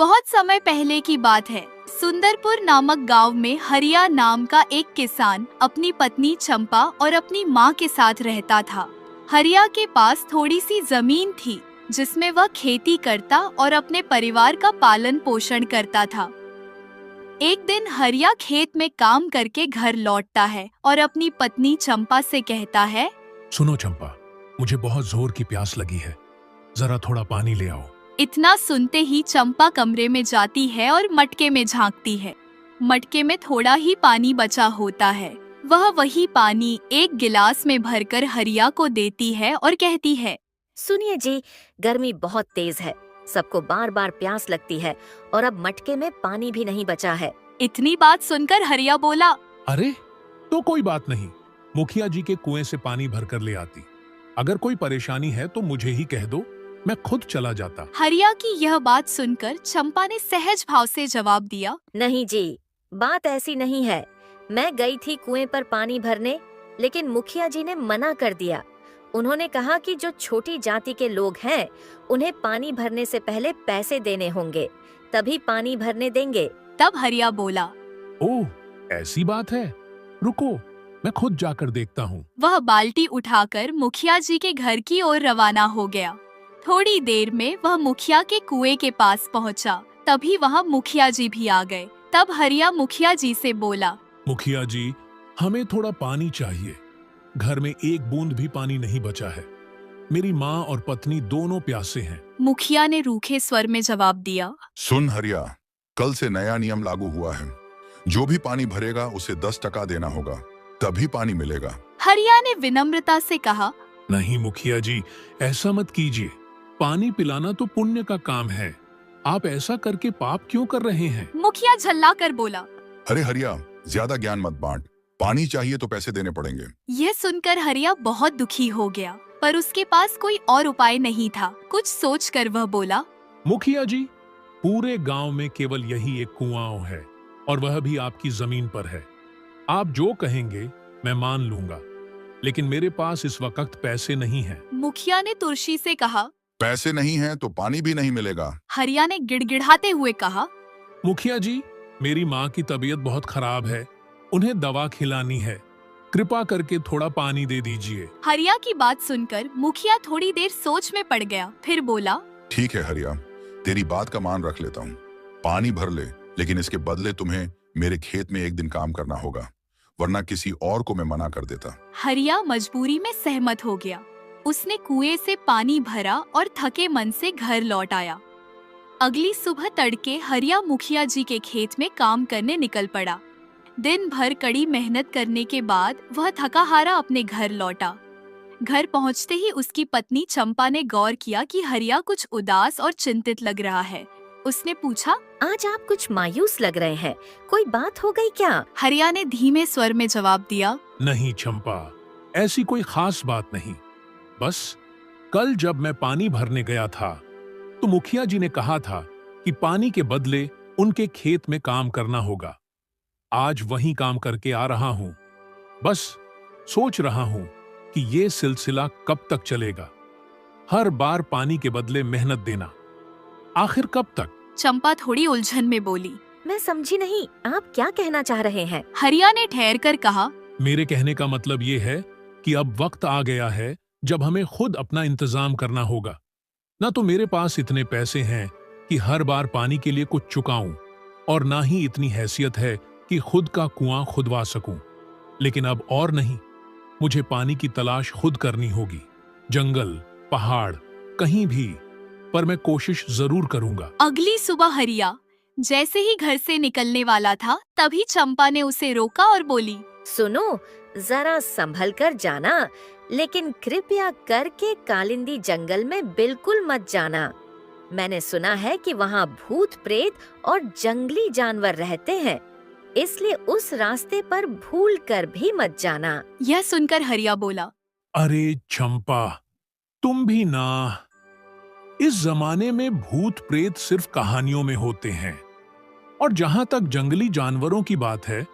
बहुत समय पहले की बात है। सुंदरपुर नामक गांव में हरिया नाम का एक किसान अपनी पत्नी चंपा और अपनी मां के साथ रहता था। हरिया के पास थोड़ी सी जमीन थी जिसमें वह खेती करता और अपने परिवार का पालन पोषण करता था। एक दिन हरिया खेत में काम करके घर लौटता है और अपनी पत्नी चंपा से कहता है, सुनो चंपा, मुझे बहुत जोर की प्यास लगी है, जरा थोड़ा पानी ले आओ। इतना सुनते ही चंपा कमरे में जाती है और मटके में झांकती है। मटके में थोड़ा ही पानी बचा होता है। वह वही पानी एक गिलास में भरकर हरिया को देती है और कहती है, सुनिए जी, गर्मी बहुत तेज है, सबको बार बार प्यास लगती है और अब मटके में पानी भी नहीं बचा है। इतनी बात सुनकर हरिया बोला, अरे तो कोई बात नहीं, मुखिया जी के कुएं से पानी भरकर ले आती। अगर कोई परेशानी है तो मुझे ही कह दो, मैं खुद चला जाता। हरिया की यह बात सुनकर चंपा ने सहज भाव से जवाब दिया, नहीं जी, बात ऐसी नहीं है। मैं गई थी कुएं पर पानी भरने, लेकिन मुखिया जी ने मना कर दिया। उन्होंने कहा कि जो छोटी जाति के लोग हैं, उन्हें पानी भरने से पहले पैसे देने होंगे, तभी पानी भरने देंगे। तब हरिया बोला, ओह, ऐसी बात है, रुको, मैं खुद जाकर देखता हूँ। वह बाल्टी उठाकर मुखिया जी के घर की ओर रवाना हो गया। थोड़ी देर में वह मुखिया के कुएं के पास पहुंचा। तभी वहां मुखिया जी भी आ गए। तब हरिया मुखिया जी से बोला, मुखिया जी, हमें थोड़ा पानी चाहिए। घर में एक बूंद भी पानी नहीं बचा है। मेरी माँ और पत्नी दोनों प्यासे हैं। मुखिया ने रूखे स्वर में जवाब दिया, सुन हरिया, कल से नया नियम लागू हुआ है। जो भी पानी भरेगा उसे 10% देना होगा, तभी पानी मिलेगा। हरिया ने विनम्रता से कहा, नहीं मुखिया जी, ऐसा मत कीजिए। पानी पिलाना तो पुण्य का काम है। आप ऐसा करके पाप क्यों कर रहे हैं? मुखिया झल्ला कर बोला। अरे हरिया, ज्यादा ज्ञान मत बांट। पानी चाहिए तो पैसे देने पड़ेंगे। यह सुनकर हरिया बहुत दुखी हो गया, पर उसके पास कोई और उपाय नहीं था। कुछ सोचकर वह बोला, मुखिया जी, पूरे गांव में केवल यही एक कुआं है और वह भी आपकी जमीन पर है। आप जो कहेंगे मैं मान लूंगा, लेकिन मेरे पास इस वक्त पैसे नहीं हैं। मुखिया ने तुर्शी से कहा, पैसे नहीं है तो पानी भी नहीं मिलेगा। हरिया ने गिड़गिड़ाते हुए कहा, मुखिया जी, मेरी माँ की तबीयत बहुत खराब है, उन्हें दवा खिलानी है। कृपा करके थोड़ा पानी दे दीजिए। हरिया की बात सुनकर मुखिया थोड़ी देर सोच में पड़ गया। फिर बोला, ठीक है हरिया, तेरी बात का मान रख लेता हूँ। पानी भर ले, लेकिन इसके बदले तुम्हें मेरे खेत में एक दिन काम करना होगा, वरना किसी और को मैं मना कर देता। हरिया मजबूरी में सहमत हो गया। उसने कुएं से पानी भरा और थके मन से घर लौट आया। अगली सुबह तड़के हरिया मुखिया जी के खेत में काम करने निकल पड़ा। दिन भर कड़ी मेहनत करने के बाद वह थका हारा अपने घर लौटा। घर पहुंचते ही उसकी पत्नी चंपा ने गौर किया कि हरिया कुछ उदास और चिंतित लग रहा है। उसने पूछा, आज आप कुछ मायूस लग रहे हैं, कोई बात हो गई क्या? हरिया ने धीमे स्वर में जवाब दिया, नहीं चंपा, ऐसी कोई खास बात नहीं। बस कल जब मैं पानी भरने गया था तो मुखिया जी ने कहा था कि पानी के बदले उनके खेत में काम करना होगा। आज वही काम करके आ रहा हूं। बस सोच रहा हूं कि ये सिलसिला कब तक चलेगा। हर बार पानी के बदले मेहनत देना, आखिर कब तक? चंपा थोड़ी उलझन में बोली, मैं समझी नहीं, आप क्या कहना चाह रहे हैं? हरिया ने ठहर कर कहा, मेरे कहने का मतलब ये है कि अब वक्त आ गया है जब हमें खुद अपना इंतजाम करना होगा। ना तो मेरे पास इतने पैसे हैं कि हर बार पानी के लिए कुछ चुकाऊं, और ना ही इतनी हैसियत है कि खुद का कुआं खुदवा सकूं। लेकिन अब और नहीं, मुझे पानी की तलाश खुद करनी होगी। जंगल, पहाड़, कहीं भी, पर मैं कोशिश जरूर करूंगा। अगली सुबह हरिया जैसे ही घर से निकलने वाला था, तभी चंपा ने उसे रोका और बोली, सुनो, जरा संभल कर जाना, लेकिन कृपया करके कालिंदी जंगल में बिल्कुल मत जाना। मैंने सुना है कि वहाँ भूत प्रेत और जंगली जानवर रहते हैं, इसलिए उस रास्ते पर भूल कर भी मत जाना। यह सुनकर हरिया बोला, अरे चंपा, तुम भी ना। इस जमाने में भूत प्रेत सिर्फ कहानियों में होते हैं, और जहां तक जंगली जानवरों की बात है,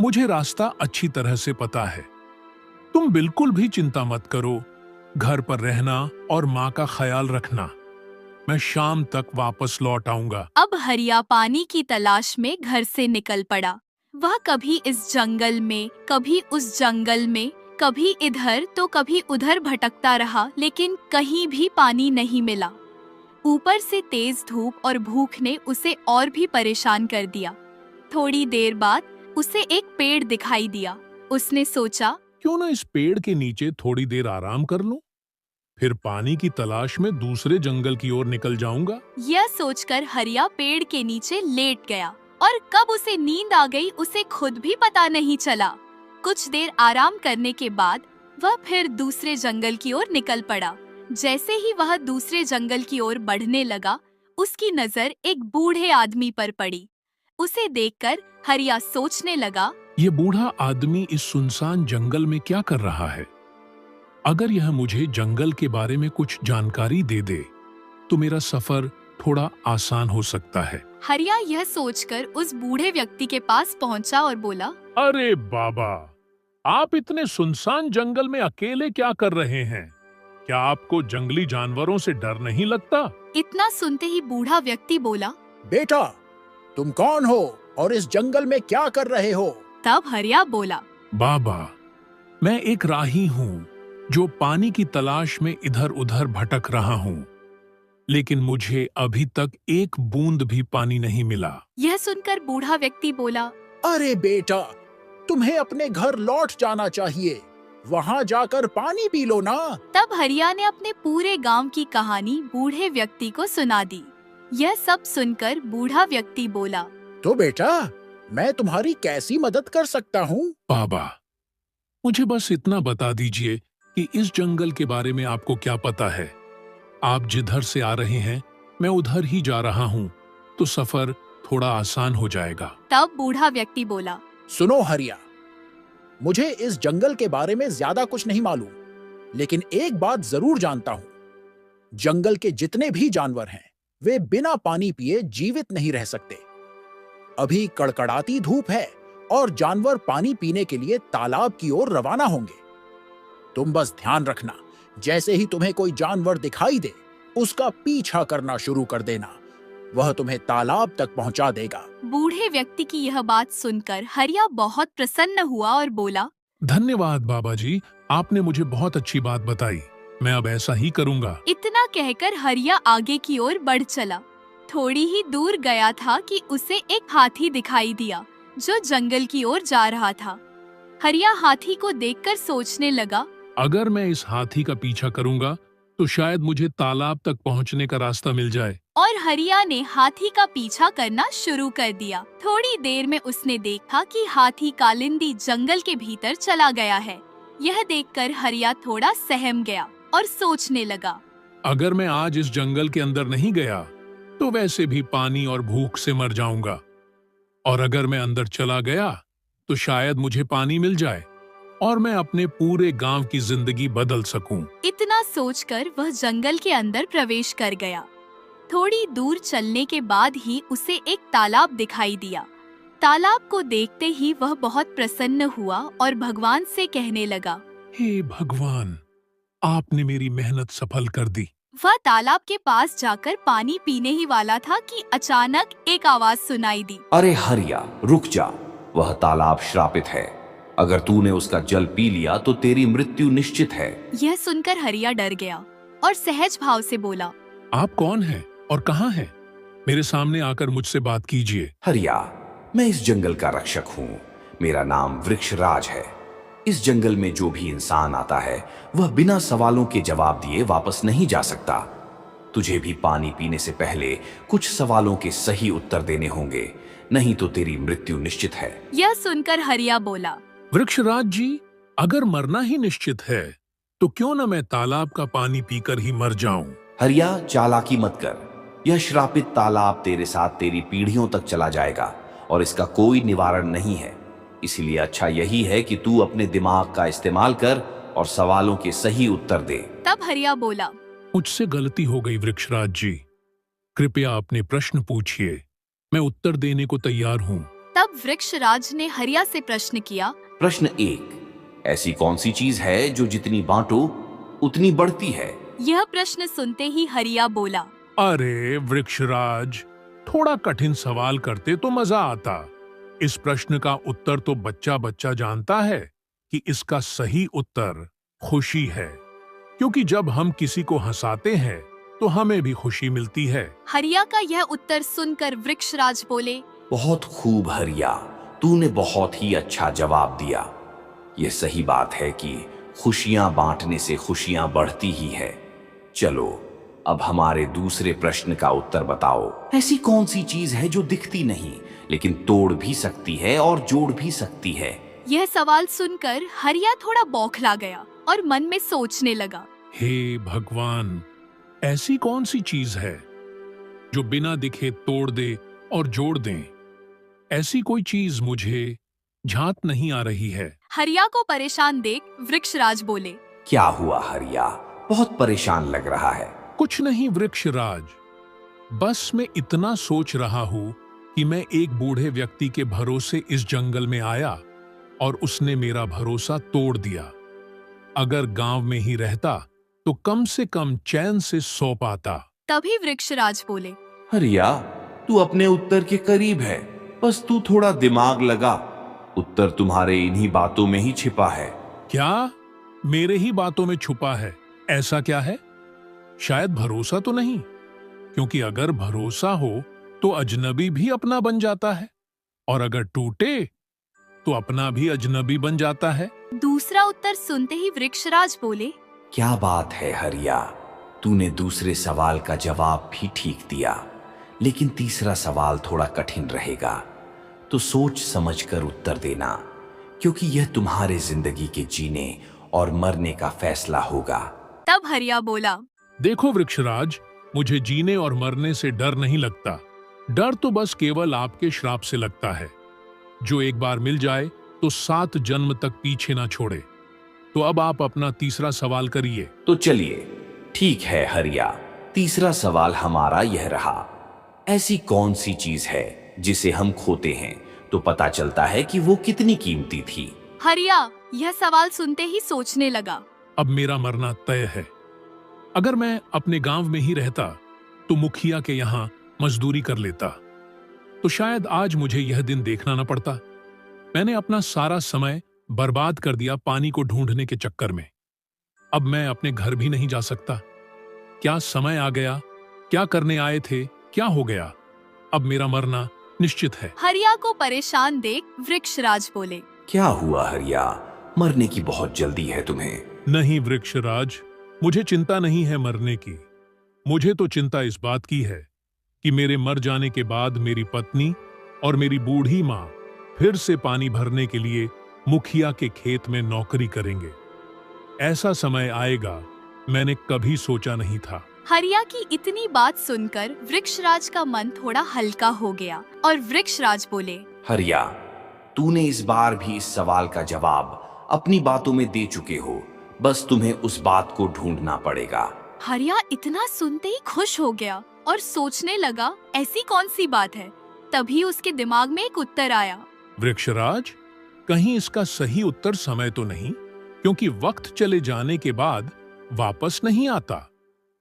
मुझे रास्ता अच्छी तरह से पता है। तुम बिल्कुल भी चिंता मत करो, घर पर रहना और माँ का ख्याल रखना। मैं शाम तक वापस लौट आऊंगा। अब हरिया पानी की तलाश में घर से निकल पड़ा। वह कभी इस जंगल में, कभी उस जंगल में, कभी इधर तो कभी उधर भटकता रहा, लेकिन कहीं भी पानी नहीं मिला। ऊपर से तेज धूप और भूख ने उसे और भी परेशान कर दिया। थोड़ी देर बाद उसे एक पेड़ दिखाई दिया। उसने सोचा, क्यों ना इस पेड़ के नीचे थोड़ी देर आराम कर लूं? फिर पानी की तलाश में दूसरे जंगल की ओर निकल जाऊंगा। यह सोचकर हरिया पेड़ के नीचे लेट गया और कब उसे नींद आ गई उसे खुद भी पता नहीं चला। कुछ देर आराम करने के बाद वह फिर दूसरे जंगल की ओर निकल पड़ा। जैसे ही वह दूसरे जंगल की ओर बढ़ने लगा, उसकी नजर एक बूढ़े आदमी पर पड़ी। उसे देखकर हरिया सोचने लगा, ये बूढ़ा आदमी इस सुनसान जंगल में क्या कर रहा है? अगर यह मुझे जंगल के बारे में कुछ जानकारी दे दे, तो मेरा सफर थोड़ा आसान हो सकता है। हरिया यह सोचकर उस बूढ़े व्यक्ति के पास पहुंचा और बोला, अरे बाबा, आप इतने सुनसान जंगल में अकेले क्या कर रहे हैं? क्या आपको जंगली जानवरों से डर नहीं लगता? इतना सुनते ही बूढ़ा व्यक्ति बोला, बेटा, तुम कौन हो और इस जंगल में क्या कर रहे हो? तब हरिया बोला, बाबा, मैं एक राही हूँ जो पानी की तलाश में इधर उधर भटक रहा हूँ, लेकिन मुझे अभी तक एक बूंद भी पानी नहीं मिला। यह सुनकर बूढ़ा व्यक्ति बोला, अरे बेटा, तुम्हें अपने घर लौट जाना चाहिए। वहाँ जाकर पानी पी लो ना। तब हरिया ने अपने पूरे गांव की कहानी बूढ़े व्यक्ति को सुना दी। यह सब सुनकर बूढ़ा व्यक्ति बोला, तो बेटा, मैं तुम्हारी कैसी मदद कर सकता हूँ? बाबा, मुझे बस इतना बता दीजिए कि इस जंगल के बारे में आपको क्या पता है। आप जिधर से आ रहे हैं, मैं उधर ही जा रहा हूँ, तो सफर थोड़ा आसान हो जाएगा। तब बूढ़ा व्यक्ति बोला, सुनो हरिया, मुझे इस जंगल के बारे में ज्यादा कुछ नहीं मालूम, लेकिन एक बात जरूर जानता हूँ। जंगल के जितने भी जानवर हैं, वे बिना पानी पिए जीवित नहीं रह सकते। अभी कड़कड़ाती धूप है और जानवर पानी पीने के लिए तालाब की ओर रवाना होंगे। तुम बस ध्यान रखना, जैसे ही तुम्हें कोई जानवर दिखाई दे, उसका पीछा करना शुरू कर देना। वह तुम्हें तालाब तक पहुंचा देगा। बूढ़े व्यक्ति की यह बात सुनकर हरिया बहुत प्रसन्न हुआ और बोला, धन्यवाद बाबा जी, आपने मुझे बहुत अच्छी बात बताई। मैं अब ऐसा ही करूँगा। इतना कहकर हरिया आगे की ओर बढ़ चला। थोड़ी ही दूर गया था कि उसे एक हाथी दिखाई दिया जो जंगल की ओर जा रहा था। हरिया हाथी को देखकर सोचने लगा, अगर मैं इस हाथी का पीछा करूंगा तो शायद मुझे तालाब तक पहुंचने का रास्ता मिल जाए। और हरिया ने हाथी का पीछा करना शुरू कर दिया। थोड़ी देर में उसने देखा कि हाथी कालिंदी जंगल के भीतर चला गया है। यह देखकर हरिया थोड़ा सहम गया और सोचने लगा, अगर मैं आज इस जंगल के अंदर नहीं गया तो वैसे भी पानी और भूख से मर जाऊंगा, और अगर मैं अंदर चला गया तो शायद मुझे पानी मिल जाए और मैं अपने पूरे गांव की जिंदगी बदल सकूं। इतना सोचकर वह जंगल के अंदर प्रवेश कर गया। थोड़ी दूर चलने के बाद ही उसे एक तालाब दिखाई दिया। तालाब को देखते ही वह बहुत प्रसन्न हुआ और भगवान से कहने लगा, हे भगवान, आपने मेरी मेहनत सफल कर दी। वह तालाब के पास जाकर पानी पीने ही वाला था कि अचानक एक आवाज सुनाई दी, अरे हरिया, रुक जा, वह तालाब श्रापित है। अगर तूने उसका जल पी लिया तो तेरी मृत्यु निश्चित है। यह सुनकर हरिया डर गया और सहज भाव से बोला, आप कौन हैं और कहाँ हैं? मेरे सामने आकर मुझसे बात कीजिए। हरिया, मैं इस जंगल का रक्षक हूँ। मेरा नाम वृक्षराज है। इस जंगल में जो भी इंसान आता है वह बिना सवालों के जवाब दिए वापस नहीं जा सकता। तुझे भी पानी पीने से पहले कुछ सवालों के सही उत्तर देने होंगे, नहीं तो तेरी मृत्यु निश्चित है। यह सुनकर हरिया बोला, वृक्षराज जी, अगर मरना ही निश्चित है तो क्यों न मैं तालाब का पानी पीकर ही मर जाऊं। हरिया, चालाकी मत कर। यह श्रापित तालाब तेरे साथ तेरी पीढ़ियों तक चला जाएगा और इसका कोई निवारण नहीं है। इसीलिए अच्छा यही है कि तू अपने दिमाग का इस्तेमाल कर और सवालों के सही उत्तर दे। तब हरिया बोला, मुझसे गलती हो गई वृक्षराज जी, कृपया अपने प्रश्न पूछिए, मैं उत्तर देने को तैयार हूँ। तब वृक्षराज ने हरिया से प्रश्न किया, प्रश्न 1, ऐसी कौन सी चीज है जो जितनी बांटो उतनी बढ़ती है? यह प्रश्न सुनते ही हरिया बोला, अरे वृक्षराज, थोड़ा कठिन सवाल करते तो मजा आता। इस प्रश्न का उत्तर तो बच्चा बच्चा जानता है कि इसका सही उत्तर खुशी है, क्योंकि जब हम किसी को हंसाते हैं तो हमें भी खुशी मिलती है। हरिया का यह उत्तर सुनकर वृक्षराज बोले, बहुत खूब हरिया, तूने बहुत ही अच्छा जवाब दिया। यह सही बात है कि खुशियां बांटने से खुशियां बढ़ती ही है। चलो अब हमारे दूसरे प्रश्न का उत्तर बताओ। ऐसी कौन सी चीज है जो दिखती नहीं लेकिन तोड़ भी सकती है और जोड़ भी सकती है? यह सवाल सुनकर हरिया थोड़ा बौखला गया और मन में सोचने लगा। हे भगवान, ऐसी कौन सी चीज है जो बिना दिखे तोड़ दे और जोड़ दे? ऐसी कोई चीज मुझे झांत नहीं आ रही है। हरिया को परेशान देख वृक्षराज बोले, क्या हुआ हरिया, बहुत परेशान लग रहा है। कुछ नहीं वृक्षराज, बस मैं इतना सोच रहा हूँ कि मैं एक बूढ़े व्यक्ति के भरोसे इस जंगल में आया और उसने मेरा भरोसा तोड़ दिया। अगर गांव में ही रहता तो कम से कम चैन से सो पाता। तभी वृक्षराज बोले, हरिया, तू अपने उत्तर के करीब है, बस तू थोड़ा दिमाग लगा। उत्तर तुम्हारे इन्हीं बातों में ही छिपा है। क्या मेरे ही बातों में छुपा है? ऐसा क्या है? शायद भरोसा तो नहीं, क्योंकि अगर भरोसा हो तो अजनबी भी अपना बन जाता है, और अगर टूटे तो अपना भी अजनबी बन जाता है। दूसरा उत्तर सुनते ही वृक्षराज बोले, क्या बात है हरिया, तूने दूसरे सवाल का जवाब भी ठीक दिया, लेकिन तीसरा सवाल थोड़ा कठिन रहेगा, तो सोच समझकर उत्तर देना, क्योंकि यह तुम्हारे जिंदगी के जीने और मरने का फैसला होगा। तब हरिया बोला, देखो वृक्षराज, मुझे जीने और मरने से डर नहीं लगता। डर तो बस केवल आपके श्राप से लगता है, जो एक बार मिल जाए तो 7 जन्म तक पीछे ना छोड़े। तो अब आप अपना तीसरा सवाल करिए। तो चलिए, ठीक है हरिया, तीसरा सवाल हमारा यह रहा, ऐसी कौन सी चीज है जिसे हम खोते हैं तो पता चलता है कि वो कितनी कीमती थी? हरिया यह सवाल सुनते ही सोचने लगा। अब मेरा मरना तय है। अगर मैं अपने गांव में ही रहता तो मुखिया के यहाँ मजदूरी कर लेता, तो शायद आज मुझे यह दिन देखना न पड़ता। मैंने अपना सारा समय बर्बाद कर दिया पानी को ढूंढने के चक्कर में। अब मैं अपने घर भी नहीं जा सकता। क्या समय आ गया? क्या करने आए थे? क्या हो गया? अब मेरा मरना निश्चित है। हरिया को परेशान देख वृक्षराज बोले, क्या हुआ हरिया, मरने की बहुत जल्दी है तुम्हें? नहीं वृक्षराज, मुझे चिंता नहीं है मरने की। मुझे तो चिंता इस बात की है कि मेरे मर जाने के बाद मेरी पत्नी और मेरी बूढ़ी माँ फिर से पानी भरने के लिए मुखिया के खेत में नौकरी करेंगे। ऐसा समय आएगा, मैंने कभी सोचा नहीं था। हरिया की इतनी बात सुनकर वृक्षराज का मन थोड़ा हल्का हो गया और वृक्षराज बोले, हरिया, तूने इस बार भी इस सवाल का जवाब अपनी बातों में दे चुके हो, बस तुम्हें उस बात को ढूंढना पड़ेगा। हरिया इतना सुनते ही खुश हो गया और सोचने लगा ऐसी कौन सी बात है। तभी उसके दिमाग में एक उत्तर आया। वृक्षराज, कहीं इसका सही उत्तर समय तो नहीं, क्योंकि वक्त चले जाने के बाद वापस नहीं आता,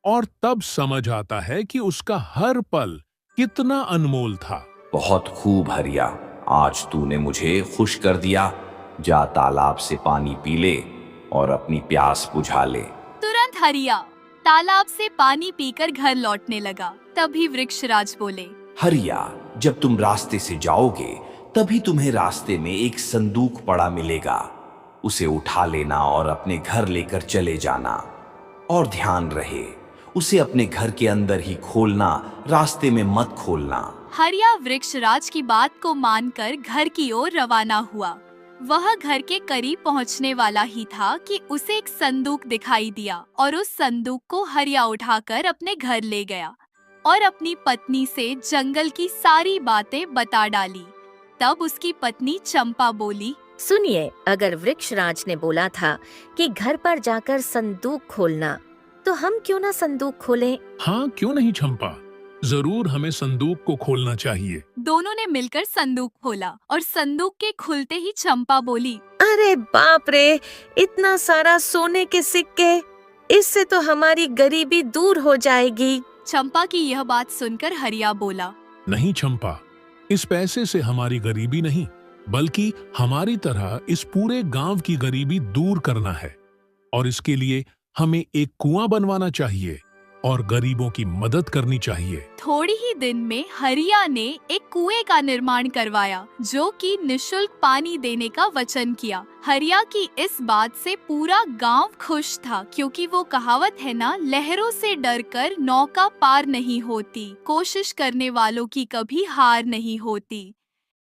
और तब समझ आता है कि उसका हर पल कितना अनमोल था। बहुत खूब हरिया, आज तूने मुझे खुश कर दिया। जा तालाब से पानी पी ले और अपनी प्यास बुझा ले। तुरंत हरिया तालाब से पानी पीकर घर लौटने लगा। तभी वृक्षराज बोले, हरिया, जब तुम रास्ते से जाओगे तभी तुम्हें रास्ते में एक संदूक पड़ा मिलेगा। उसे उठा लेना और अपने घर लेकर चले जाना, और ध्यान रहे उसे अपने घर के अंदर ही खोलना, रास्ते में मत खोलना। हरिया वृक्षराज की बात को मानकर घर की ओर रवाना हुआ। वह घर के करीब पहुंचने वाला ही था कि उसे एक संदूक दिखाई दिया, और उस संदूक को हरिया उठाकर अपने घर ले गया और अपनी पत्नी से जंगल की सारी बातें बता डाली। तब उसकी पत्नी चंपा बोली, सुनिए, अगर वृक्षराज ने बोला था कि घर पर जाकर संदूक खोलना, तो हम क्यों ना संदूक खोलें? हाँ, क्यों नहीं चंपा, जरूर हमें संदूक को खोलना चाहिए। दोनों ने मिलकर संदूक खोला और संदूक के खुलते ही चंपा बोली, अरे बाप रे, इतना सारा सोने के सिक्के, इससे तो हमारी गरीबी दूर हो जाएगी। चंपा की यह बात सुनकर हरिया बोला, नहीं चंपा, इस पैसे से हमारी गरीबी नहीं, बल्कि हमारी तरह इस पूरे गांव की गरीबी दूर करना है। और इसके लिए हमें एक कुआं बनवाना चाहिए और गरीबों की मदद करनी चाहिए। थोड़ी ही दिन में हरिया ने एक कुएं का निर्माण करवाया, जो कि निशुल्क पानी देने का वचन किया। हरिया की इस बात से पूरा गांव खुश था, क्योंकि वो कहावत है ना, लहरों से डरकर नौका पार नहीं होती, कोशिश करने वालों की कभी हार नहीं होती।